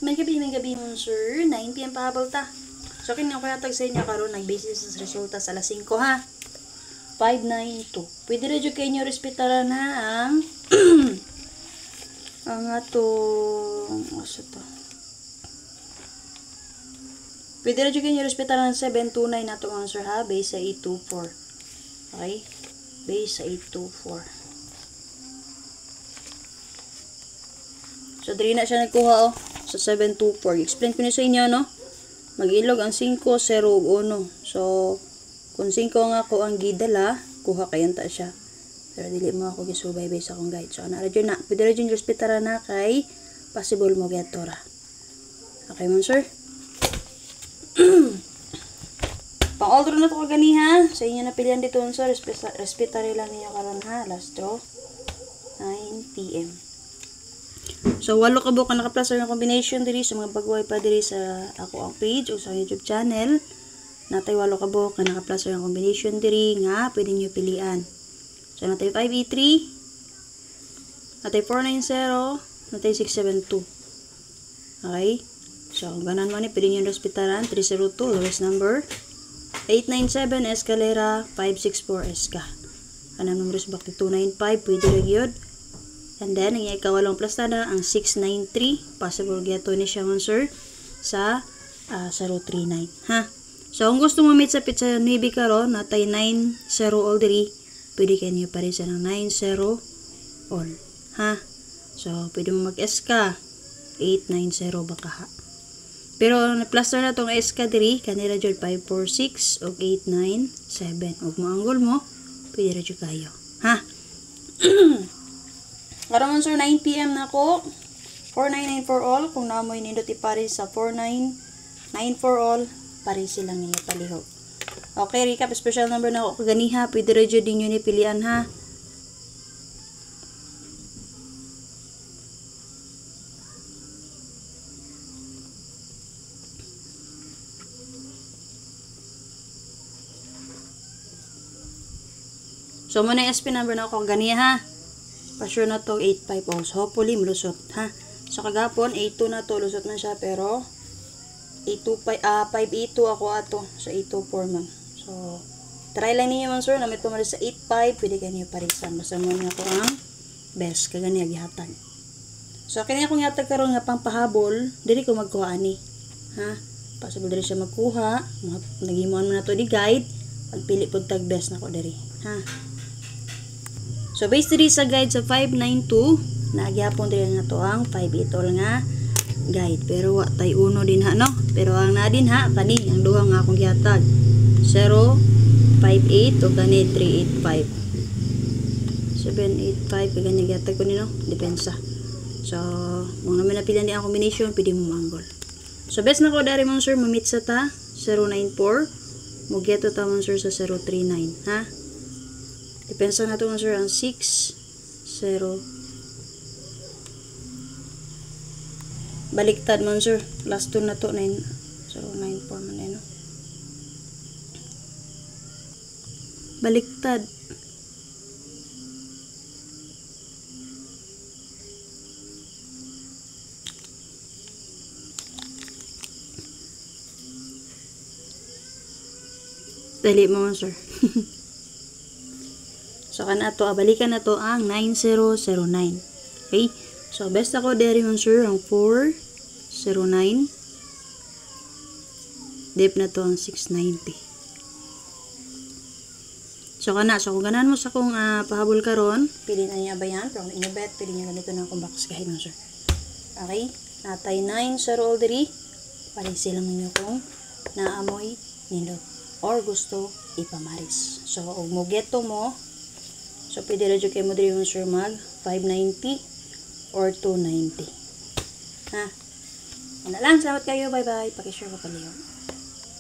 May gabi mo, sir. 9 PM pahabol ta. So, kanya ko yatag sa inyo karon nag-basis sa resulta sa alas 5, ha? 592. Pwede rin kayo nyo respetaran, ha? Ang atong... Asa to? Pwede rin kayo nyo respetaran 729 na itong answer, ha? Base sa 824. Okay? Base sa 824. So, dali na siya nagkuha, oh. Sa 724. Explain ko niyo sa inyo, no? Mag-ilog ang 5, 0, 1. So, kung 5 nga ako ang gidala, kuha kayan ta siya. Pero dili mo ako gisubaybay sa akong guide. So, na-radyo na. Pwede rin yung hospitala na kay possible mo getora. Okay mo, sir? Pang-order na ito kagani, ha? Sa inyo na pilihan dito, sir. Respetary lang niyo karon, ha? Last draw. 9 PM. So, 8 ka buka naka-plus ng combination diri sa mga bagway pa diri sa ako ang page o sa YouTube channel. Natay 8 ka buka naka-plus ng combination diri nga pwede niyo pilian. So, natay 583, natay 490, natay 672. Okay? So, kung ganan mo ni, pwede niyo respetaran 302, lowest number. 897, escalera, 564, eska. Kanang numbers back to 295, pwede rin yun. And then, ang ikawalong plus na ang 693. Possible geto ni siya, sir, sa 039. Ha? So, kung gusto mo meet sa pizza Navy karon natay 90 all diri, pwede kayo nyo pa rin sa ng 90 all. Ha? So, pwede mo mag-SK 890 baka ha. Pero, na-plus na itong SK diri, kanila dyan 546 o 897. Huwag mo anggol mo, pwede rin dyan kayo. Ha? Karon sir, 9 PM na ko. 4994 all. Kung naamoy nindot ipari sa 4994 all, pari silang niya palihog. Okay, recap. Special number na ako kaganiha. Pwede rin din yun ipilian, ha? So, muna yung SP number na ako kaganiha, ha? Pa-sure na to 85 also. Hopefully, malusot, ha? So, kagapon, 82 na to. Lusot na siya, pero 582 ako ato. So, 824 man. So, try lang ninyo man, sir. Namit ko sa 85. Pwede kayo niyo parisan. Basta mo niya ko ang best. Kagani, agihatag. So, kanya akong ihatag karon nga pang pahabol. Dili ko magkuha ani. Ha? Possible dili siya magkuha. Nagimuan mo na to di guide. Pagpili po tag best na ko diri. Ha? So, based diri sa guide sa 592, nagyapon diri nga to ang 58 all nga guide. Pero, wa tay uno din ha, no? Pero, ang na din ha, kani, ang duha nga akong gihatag. 058 o kani 385. 785, kagani gihatag ko ni, no? Depensa. So, kung naman napilihan di ang combination, pwede mo manggol. So, best na ko dari mong sir, mamit sa ta, 094. Mugeto ta mong sir sa 039, ha? Depensa na ito sir ang 6-0. Baliktad man sir. Last 2 na to 9-0-9-4 man eh, no? Baliktad. Dali mo sir. So, balikan na to ang 9009. Okay? So, best ako deri man sir ang 409. Dip na to ang 690. So, so kung ganan mo sa kung pahabol karon, pili na niya ba yan? Pero kung inyo bet, pili niya ganito na akong box kahit mo sir. Okay? Natay 90 all diri. Parisi lang ninyo kung naamoy nindot or gusto ipamaris. So, kung mo geto mo, so, pwede rin kayo mo diri yung sir mag 590 or 290. Ha? Ano lang, salamat kayo. Bye-bye. Pakishare ko pala yun.